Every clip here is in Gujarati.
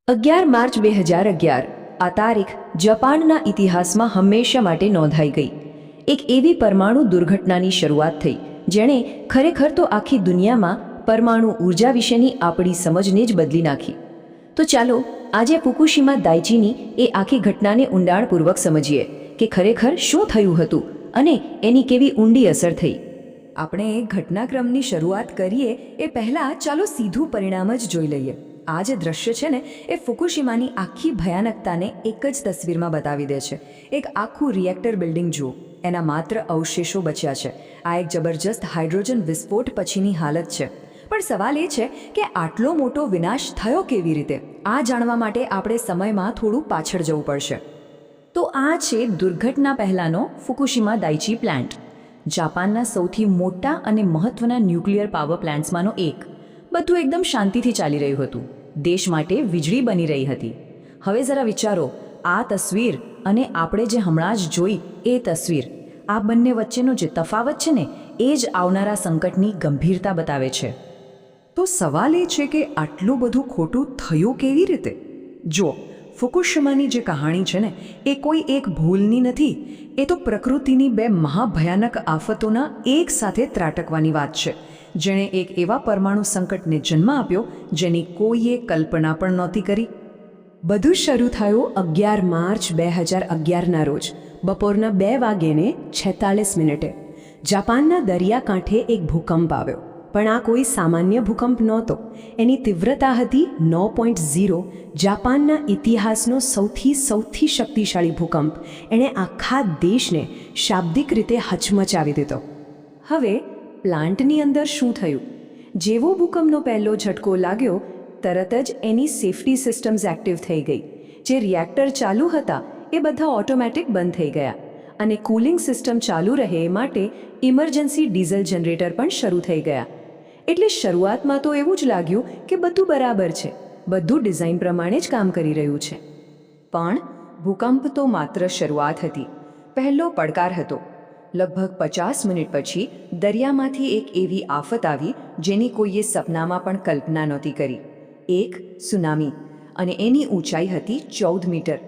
11 માર્ચ 2011 આ તારીખ જાપાનના ઇતિહાસમાં હંમેશા માટે નોંધાઈ ગઈ. એક એવી પરમાણુ દુર્ઘટનાની શરૂઆત થઈ જેણે ખરેખર તો આખી દુનિયામાં પરમાણુ ઉર્જા વિશેની આપણી સમજને જ બદલી નાખી. તો ચાલો આજે ફુકુશીમા દાઇચીની એ આખી ઘટનાને ઊંડાણપૂર્વક સમજીએ કે ખરેખર શું થયું હતું અને એની કેવી ઊંડી અસર થઈ. આપણે એ ઘટનાક્રમની શરૂઆત કરીએ એ પહેલાં ચાલો સીધું પરિણામ જ જોઈ લઈએ. આ જે દ્રશ્ય છે ને એ ફુકુશીમાની આખી ભયાનકતાને એક જ તસવીરમાં બતાવી દે છે. એક આખું રિએક્ટર બિલ્ડિંગ જુઓ, એના માત્ર અવશેષો બચ્યા છે. આ એક જબરજસ્ત હાઇડ્રોજન વિસ્ફોટ પછીની હાલત છે. પણ સવાલ એ છે કે આટલો મોટો વિનાશ થયો કેવી રીતે? આ જાણવા માટે આપણે સમયમાં થોડું પાછળ જવું પડશે. તો આ છે દુર્ઘટના પહેલાંનો ફુકુશીમા દાઇચી પ્લાન્ટ, જાપાનના સૌથી મોટા અને મહત્ત્વના ન્યુક્લિયર પાવર પ્લાન્ટ્સમાંનો એક. બધું એકદમ શાંતિથી ચાલી રહ્યું હતું. દેશ માટે વીજળી બની રહી હતી. હવે જરા વિચારો, આ તસવીર અને આપણે જે હમણાં જ જોઈ એ તસવીર, આ બંને વચ્ચેનો જે તફાવત છે ને એ જ આવનારા સંકટની ગંભીરતા બતાવે છે. તો સવાલ એ છે કે આટલું બધું ખોટું થયું કેવી રીતે? જુઓ, ફુકુશીમાની જે કહાણી છે ને એ કોઈ એક ભૂલની નથી. એ તો પ્રકૃતિની બે મહાભયાનક આફતોના એક સાથે ત્રાટકવાની વાત છે, જેણે એક એવા પરમાણુ સંકટને જન્મ આપ્યો જેની કોઈએ કલ્પના પણ નહોતી કરી. બધું શરૂ થયું 11 માર્ચ 2011ના રોજ બપોરના 2:46. જાપાનના દરિયાકાંઠે એક ભૂકંપ આવ્યો. પણ આ કોઈ સામાન્ય ભૂકંપ નહોતો. એની તીવ્રતા હતી 9.0. જાપાનના ઇતિહાસનો સૌથી શક્તિશાળી ભૂકંપ. એણે આખા દેશને શાબ્દિક રીતે હચમચાવી દીધો. હવે પ્લાન્ટની અંદર શું થયું? જેવો ભૂકંપનો પહેલો ઝટકો લાગ્યો તરત જ એની સેફ્ટી સિસ્ટમ્સ એક્ટિવ થઈ ગઈ. જે રિએક્ટર ચાલુ હતા એ બધા ઓટોમેટિક બંધ થઈ ગયા અને કુલિંગ સિસ્ટમ ચાલુ રહે એ માટે ઇમરજન્સી ડીઝલ જનરેટર પણ શરૂ થઈ ગયા. એટલે શરૂઆતમાં તો એવું જ લાગ્યું કે બધું બરાબર છે, બધું ડિઝાઇન પ્રમાણે જ કામ કરી રહ્યું છે. પણ ભૂકંપ તો માત્ર શરૂઆત હતી. પહેલો પડકાર હતો. લગભગ 50 મિનિટ પછી દરિયામાંથી એક એવી આફત આવી જેની કોઈએ સપનામાં પણ કલ્પના નહોતી કરી. એક સુનામી, અને એની ઊંચાઈ હતી 14 મીટર.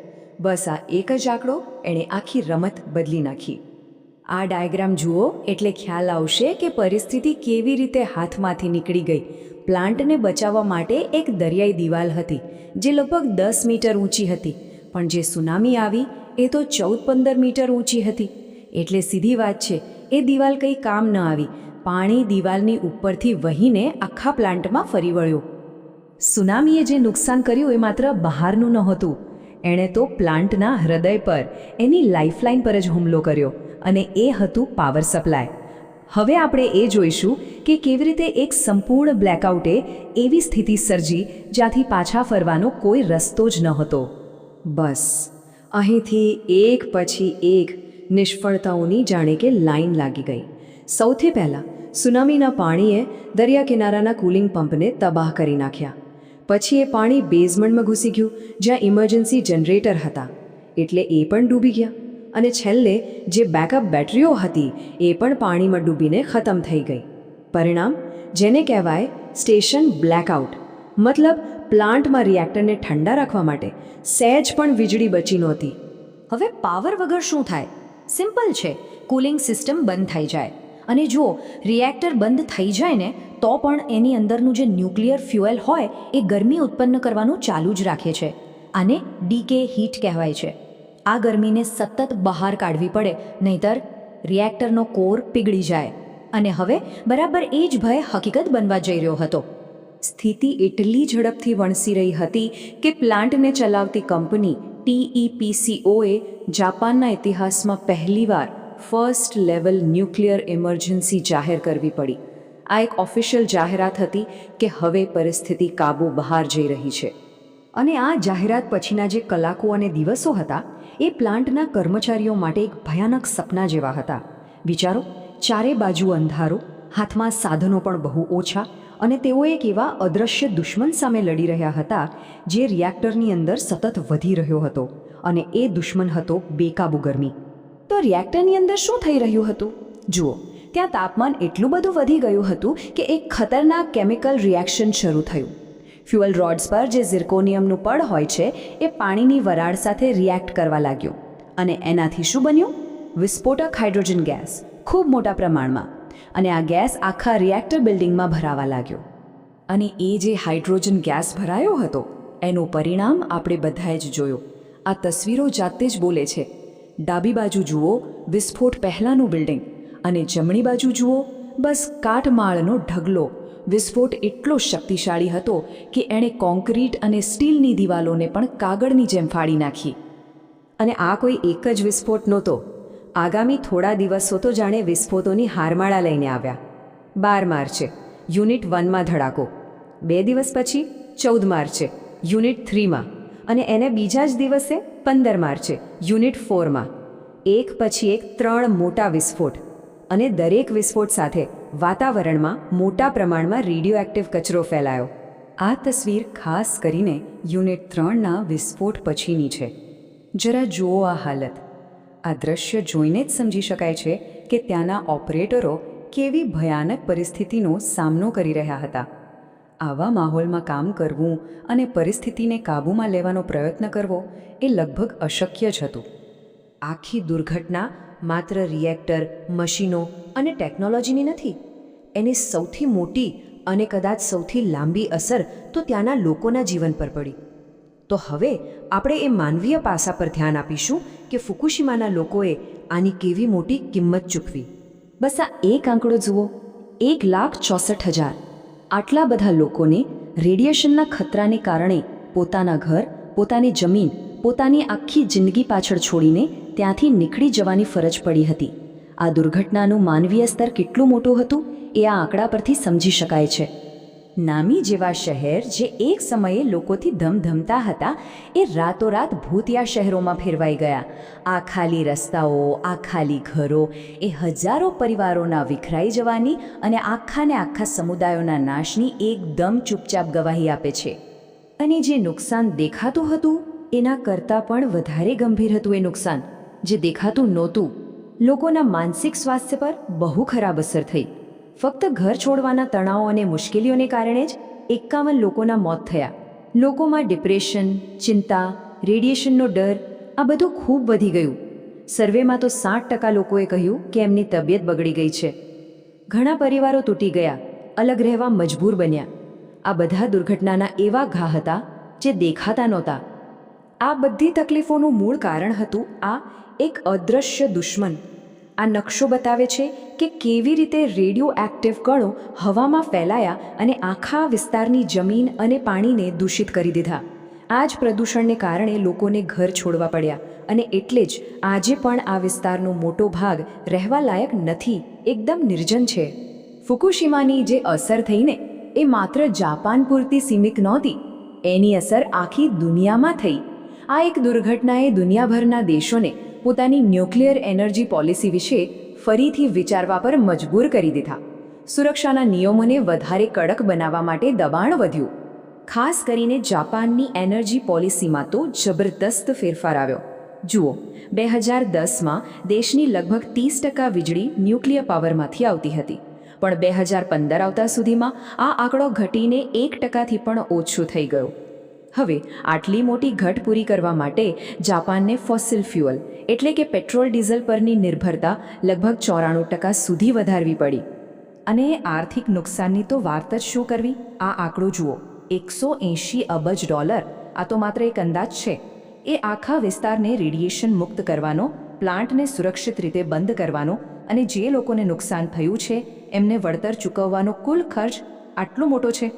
બસ આ એક જ આંકડો એણે આખી રમત બદલી નાખી. આ ડાયાગ્રામ જુઓ એટલે ખ્યાલ આવશે કે પરિસ્થિતિ કેવી રીતે હાથમાંથી નીકળી ગઈ. પ્લાન્ટને બચાવવા માટે એક દરિયાઈ દિવાલ હતી જે લગભગ 10 મીટર ઊંચી હતી, પણ જે સુનામી આવી એ તો 14-15 મીટર ઊંચી હતી. એટલે સીધી વાત છે, એ દિવાલ કંઈ કામ ન આવી. પાણી દિવાલની ઉપરથી વહીને આખા પ્લાન્ટમાં ફરી વળ્યું. સુનામીએ જે નુકસાન કર્યું એ માત્ર બહારનું નહોતું, એણે તો પ્લાન્ટના હૃદય પર, એની લાઇફલાઇન પર જ હુમલો કર્યો, અને એ હતું પાવર સપ્લાય. હવે આપણે એ જોઈશું કે કેવી રીતે એક સંપૂર્ણ બ્લેકઆઉટે એવી સ્થિતિ સર્જી જ્યાંથી પાછા ફરવાનો કોઈ રસ્તો જ નહોતો. બસ અહીંથી એક પછી એક નિષ્ફળતાઓની જાણે કે લાઈન લાગી ગઈ. સૌથી પહેલાં સુનામીના પાણીએ દરિયા કિનારાના કુલિંગ પંપને તબાહ કરી નાખ્યા. પછી એ પાણી બેઝમેન્ટમાં ઘૂસી ગયું જ્યાં ઇમરજન્સી જનરેટર હતા, એટલે એ પણ ડૂબી ગયા. અને છેલ્લે જે બેકઅપ બેટરીઓ હતી એ પણ પાણીમાં ડૂબીને ખતમ થઈ ગઈ. પરિણામ જેને કહેવાય સ્ટેશન બ્લેકઆઉટ. મતલબ પ્લાન્ટમાં રિએક્ટરને ઠંડા રાખવા માટે સહેજ પણ વીજળી બચી નહોતી. હવે પાવર વગર શું થાય? સિમ્પલ છે, કુલિંગ સિસ્ટમ બંધ થઈ જાય. અને જો રિએક્ટર બંધ થઈ જાય ને તો પણ એની અંદરનું જે ન્યુક્લિયર ફ્યુએલ હોય એ ગરમી ઉત્પન્ન કરવાનું ચાલુ જ રાખે છે. આને ડીકે હીટ કહેવાય છે. આ ગરમીને સતત બહાર કાઢવી પડે, નહીંતર રિએક્ટરનો કોર પીગળી જાય. અને હવે બરાબર એ જ ભય હકીકત બનવા જઈ રહ્યો હતો. સ્થિતિ એટલી ઝડપથી વણસી રહી હતી કે પ્લાન્ટને ચલાવતી કંપની TEPCOએ જાપાનના ઇતિહાસમાં પહેલીવાર ફર્સ્ટ લેવલ ન્યુક્લિયર ઇમરજન્સી જાહેર કરવી પડી. આ એક ઓફિશિયલ જાહેરાત હતી કે હવે પરિસ્થિતિ કાબૂ બહાર જઈ રહી છે. અને આ જાહેરાત પછીના જે કલાકો અને દિવસો હતા એ પ્લાન્ટના કર્મચારીઓ માટે એક ભયાનક સપના જેવા હતા. વિચારો, ચારે બાજુ અંધારો, હાથમાં સાધનો પણ બહુ ઓછા, અને તેઓ એક એવા અદૃશ્ય દુશ્મન સામે લડી રહ્યા હતા જે રિએક્ટરની અંદર સતત વધી રહ્યો હતો. અને એ દુશ્મન હતો બેકાબૂ ગરમી. તો રિએક્ટરની અંદર શું થઈ રહ્યું હતું? જુઓ, ત્યાં તાપમાન એટલું બધું વધી ગયું હતું કે એક ખતરનાક કેમિકલ રિએક્શન શરૂ થયું. ફ્યુઅલ રોડ્સ પર જે ઝિર્કોનિયમનું પડ હોય છે એ પાણીની વરાળ સાથે રિએક્ટ કરવા લાગ્યું અને એનાથી શું બન્યું? વિસ્ફોટક હાઇડ્રોજન ગેસ, ખૂબ મોટા પ્રમાણમાં. અને આ ગેસ આખા રિએક્ટર બિલ્ડિંગમાં ભરાવા લાગ્યો. અને એ જે હાઇડ્રોજન ગેસ ભરાયો હતો એનું પરિણામ આપણે બધાએ જ જોયું. આ તસવીરો જાતે જ બોલે છે. ડાબી બાજુ જુઓ વિસ્ફોટ પહેલાંનું બિલ્ડિંગ, અને જમણી બાજુ જુઓ બસ કાટમાળનો ઢગલો. વિસ્ફોટ એટલો શક્તિશાળી હતો કે એણે કોન્ક્રીટ અને સ્ટીલની દિવાલોને પણ કાગળની જેમ ફાડી નાખી. અને આ કોઈ એક જ વિસ્ફોટ નહોતો. આગામી થોડા દિવસો તો જાણે વિસ્ફોટોની હારમાળા લઈને આવ્યા. 12 માર્ચે યુનિટ 1માં ધડાકો, 2 દિવસ પછી 14 માર્ચે યુનિટ 3માં, અને એને બીજા જ દિવસે 15 માર્ચે યુનિટ 4માં. એક પછી એક 3 મોટા વિસ્ફોટ, અને દરેક વિસ્ફોટ સાથે વાતાવરણમાં મોટા પ્રમાણમાં રેડિયોએક્ટિવ કચરો ફેલાયો. આ તસવીર ખાસ કરીને યુનિટ 3ના વિસ્ફોટ પછીની છે. જરા જુઓ આ હાલત. આ દ્રશ્ય જોઈને જ સમજી શકાય છે કે ત્યાંના ઓપરેટરો કેવી ભયાનક પરિસ્થિતિનો સામનો કરી રહ્યા હતા. આવા માહોલમાં કામ કરવું અને પરિસ્થિતિને કાબૂમાં લેવાનો પ્રયત્ન કરવો એ લગભગ અશક્ય જ હતું. આખી દુર્ઘટના માત્ર રિએક્ટર, મશીનો અને ટેકનોલોજીની નથી. એની સૌથી મોટી અને કદાચ સૌથી લાંબી અસર તો ત્યાંના લોકોના જીવન પર પડી. તો હવે આપણે એ માનવીય પાસા પર ધ્યાન આપીશું કે ફુકુશીમાના લોકોએ આની કેવી મોટી કિંમત ચૂકવી. બસ આ એક આંકડો જુઓ, 1,64,000. આટલા બધા લોકોને રેડિયેશનના ખતરાને કારણે પોતાના ઘર, પોતાની જમીન, પોતાની આખી જિંદગી પાછળ છોડીને ત્યાંથી નીકળી જવાની ફરજ પડી હતી. આ દુર્ઘટનાનું માનવીય સ્તર કેટલું મોટું હતું એ આ આંકડા પરથી સમજી શકાય છે. નામી જેવા શહેર જે એક સમયે લોકોથી ધમધમતા હતા એ રાતોરાત ભૂતિયા શહેરોમાં ફેરવાઈ ગયા. આ ખાલી રસ્તાઓ, આ ખાલી ઘરો એ હજારો પરિવારોના વિખરાઈ જવાની અને આખાને આખા સમુદાયોના નાશની એકદમ ચૂપચાપ ગવાહી આપે છે. અને જે નુકસાન દેખાતું હતું એના કરતાં પણ વધારે ગંભીર હતું એ નુકસાન જે દેખાતું નહોતું. લોકોના માનસિક સ્વાસ્થ્ય પર બહુ ખરાબ અસર થઈ. ફક્ત ઘર છોડવાના તણાવ અને મુશ્કેલીઓને કારણે જ 51 લોકોના મોત થયા. લોકોમાં ડિપ્રેશન, ચિંતા, રેડિયેશનનો ડર આ બધું ખૂબ વધી ગયું. સર્વેમાં તો 60% લોકોએ કહ્યું કે એમની તબિયત બગડી ગઈ છે. ઘણા પરિવારો તૂટી ગયા, અલગ રહેવા મજબૂર બન્યા. આ બધા દુર્ઘટનાના એવા ઘા હતા જે દેખાતા નહોતા. આ બધી તકલીફોનું મૂળ કારણ હતું આ એક અદૃશ્ય દુશ્મન. આ નકશો બતાવે છે કે કેવી રીતે રેડિયો એક્ટિવ કણો હવામાં ફેલાયા અને આખા વિસ્તારની જમીન અને પાણીને દૂષિત કરી દીધા. આ જ પ્રદૂષણને કારણે લોકોને ઘર છોડવા પડ્યા, અને એટલે જ આજે પણ આ વિસ્તારનો મોટો ભાગ રહેવા લાયક નથી, એકદમ નિર્જન છે. ફુકુશીમાની જે અસર થઈને એ માત્ર જાપાન પૂરતી સીમિત નહોતી, એની અસર આખી દુનિયામાં થઈ. આ એક દુર્ઘટનાએ દુનિયાભરના દેશોને પોતાની ન્યુક્લિયર એનર્જી પોલિસી વિશે ફરીથી વિચારવા પર મજબૂર કરી દીધા. સુરક્ષાના નિયમોને વધારે કડક બનાવવા માટે દબાણ વધ્યું. ખાસ કરીને જાપાનની એનર્જી પોલિસીમાં તો જબરદસ્ત ફેરફાર આવ્યો. જુઓ, 2010માં દેશની લગભગ 30% વીજળી ન્યુક્લિયર પાવરમાંથી આવતી હતી, પણ 2015 આવતા સુધીમાં આ આંકડો ઘટીને 1%થી પણ ઓછું થઈ ગયો. હવે આટલી મોટી ઘટ પૂરી કરવા માટે જાપાનને ફોસિલ ફ્યુઅલ એટલે કે પેટ્રોલ ડીઝલ પરની નિર્ભરતા લગભગ 94% સુધી વધારવી પડી. અને આર્થિક નુકસાનની તો વાત જ શું કરવી. આ આંકડો જુઓ, $180 અબજ. આ તો માત્ર એક અંદાજ છે. એ આખા વિસ્તારને રેડિયેશન મુક્ત કરવાનો, પ્લાન્ટને સુરક્ષિત રીતે બંધ કરવાનો અને જે લોકોને નુકસાન થયું છે એમને વળતર ચૂકવવાનો કુલ ખર્ચ આટલો મોટો છે.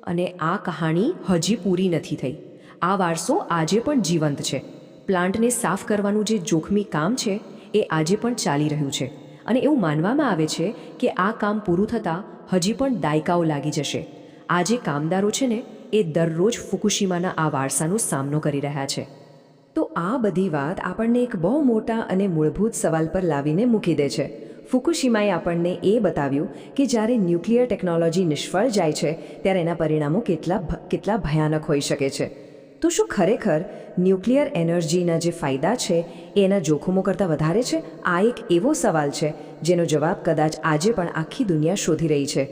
અને આ કહાણી હજી પૂરી નથી થઈ. આ વારસો આજે પણ જીવંત છે. પ્લાન્ટને સાફ કરવાનું જે જોખમી કામ છે એ આજે પણ ચાલી રહ્યું છે, અને એવું માનવામાં આવે છે કે આ કામ પૂરું થતાં હજી પણ દાયકાઓ લાગી જશે. આ જે કામદારો છે ને એ દરરોજ ફુકુશીમાના આ વારસાનો સામનો કરી રહ્યા છે. તો આ બધી વાત આપણને એક બહુ મોટા અને મૂળભૂત સવાલ પર લાવીને મૂકી દે છે. ફુકુશીમાએ આપણને એ બતાવ્યું કે જ્યારે ન્યુક્લિયર ટેકનોલોજી નિષ્ફળ જાય છે ત્યારે એના પરિણામો કેટલા ભયાનક હોઈ શકે છે. તો શું ખરેખર ન્યુક્લિયર એનર્જીના જે ફાયદા છે એ એના જોખમો કરતાં વધારે છે? આ એક એવો સવાલ છે જેનો જવાબ કદાચ આજે પણ આખી દુનિયા શોધી રહી છે.